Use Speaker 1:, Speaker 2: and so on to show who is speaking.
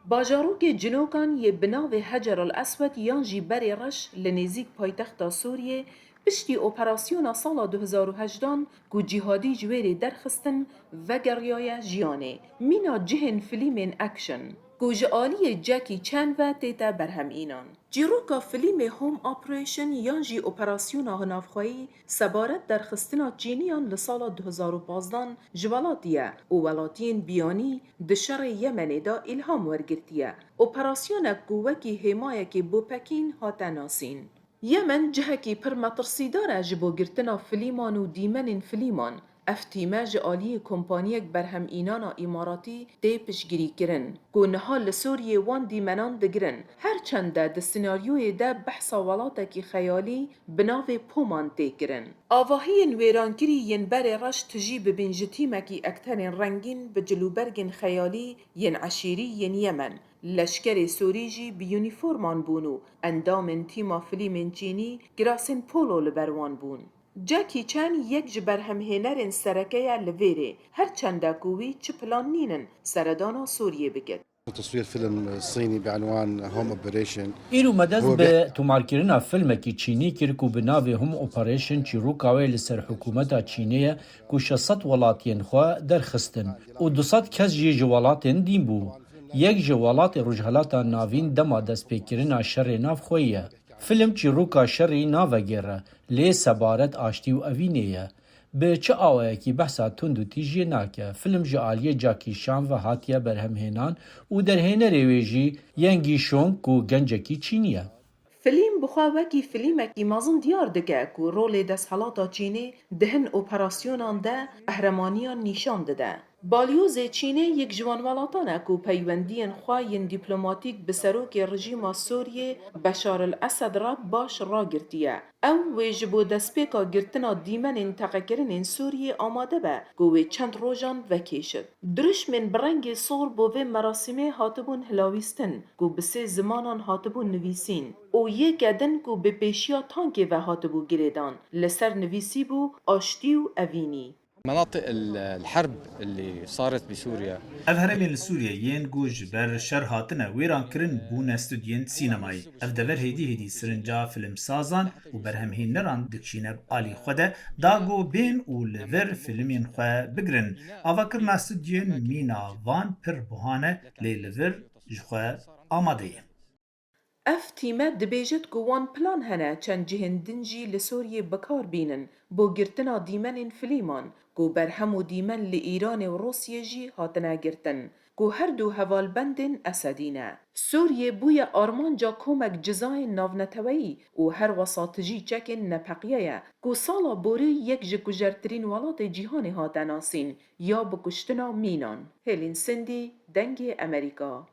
Speaker 1: باجاروک جنوکان یه بناو حجر الاسود یان جی بری رش لنزیک پایتخت سوریه پشتی اپراسیون سال 2018 گو جهادی جویری درخستن و گریای جیانه مینا جهن فیلم اکشن گوجآلی جکی چند و تیتا برهم اینان. جیروکا فیلم هوم آپریشن یان جی اپراسیون هنافخوایی سبارت درخستنا چینیان لسال 2015 جوالاتیه و ولاتین بیانی دشر یمن دا الهام ورگرتیه. اپراسیون قوکی حمایه که بو پکین هاتا ناسین. یمن جهکی پر مترسیداره جبو گرتنا فلیمان و دیمن فلیمان افتیمه جالی کمپانیک برهم اینانا اماراتی دی پشگیری کرن گو نها لسوریه وان دیمنان دگرن هرچنده ده سناریوی ده بحثا ولاتکی خیالی بناو پومان دی کرن آواهی ویرانگیری ین بر رش تجی ببین جتیمکی اکترین رنگین به جلوبرگن خیالی ین عشیری ین یمن لشکر سوریجی به یونیفورمان بونو اندامن تیما فیلم چینی گراسن پولو لبروان بون جاکی چان یک جبر همهنرین سرکه لویره هر چند کوی چه پلان نینن سردانا سوریه بکد.
Speaker 2: تصوير فيلم صيني بعنوان هوم اوبريشن
Speaker 3: ایرو مدز به تومارکرنا فیلمکی چینی کرکو بناوی هم اپریشن چی روکاوی لسر حکومتا چینیه کو 600 ولاتین خو درخستن و 200 کس جی جوالاتین دین بو یک جوالات رجحلاتا ناوین دما دست پیکرنا شر ناف خویه فیلم چی روکا شری ناوگیره لی سبارت آشتی و اوینیه به چه آوه کی بحثا تند و تیجی ناکه فیلم جعالی جاکی شان و هاتیه برهمهنان و در هنر ویجی ینگی شونگ و گنجکی چینیه
Speaker 1: فیلم بخواهی فیلمکی مازن دیار دکه که رول دست حالاتا چینی دهن اپراسیونان ده قهرمانیان نشان داده. بالیوز چینی یک جوان ولاتانه که پیوندین خواهین دیپلماتیک به سروک رژیم سوریه بشار الاسد را باش را گرتیه. او ویجبو دسپیکا گرتنا دیمن انتقاکرین سوریه آماده به گوه چند روزان وکیشد. درش من برنگ صور بوه مراسمه هاتبون هلاویستن گو بسه زمانان هاتبون نویسین. او یک دن گو به پیشیا تانک و هاتبو گریدان لسر نویسی بو آشتی و اوینی.
Speaker 4: مناطق الحرب اللي صارت بسوريا
Speaker 5: هرمين سوريا ين جوج بر شر هاتنا ويران كرن بون استوديين سينماي دور هدي سرنجا فيلم سازان وبرهم هين نران دكشينب آلي خوده داغو بين و لور فيلمين خو بگرن آواكر استوديين مينا وان پر بوهانه لي لور جخو آماده
Speaker 1: اف تیمه دبیجت گوان پلان هنه چند جهندن جی لسوریه بکار بینن بو گرتنا دیمن فلیمان گو برهمو دیمن لإیران و روسیه جی هاتنا گرتن گو هر دو هوالبندن اسدینه سوریه بوی آرمان جا کومک جزای ناونتوی و هر وساطجی چکن نپقیه گو سالا بوری یک جگوجرترین ولات جیهان هاتناسین یا بکشتنا مینان هلین سندی دنگ امریکا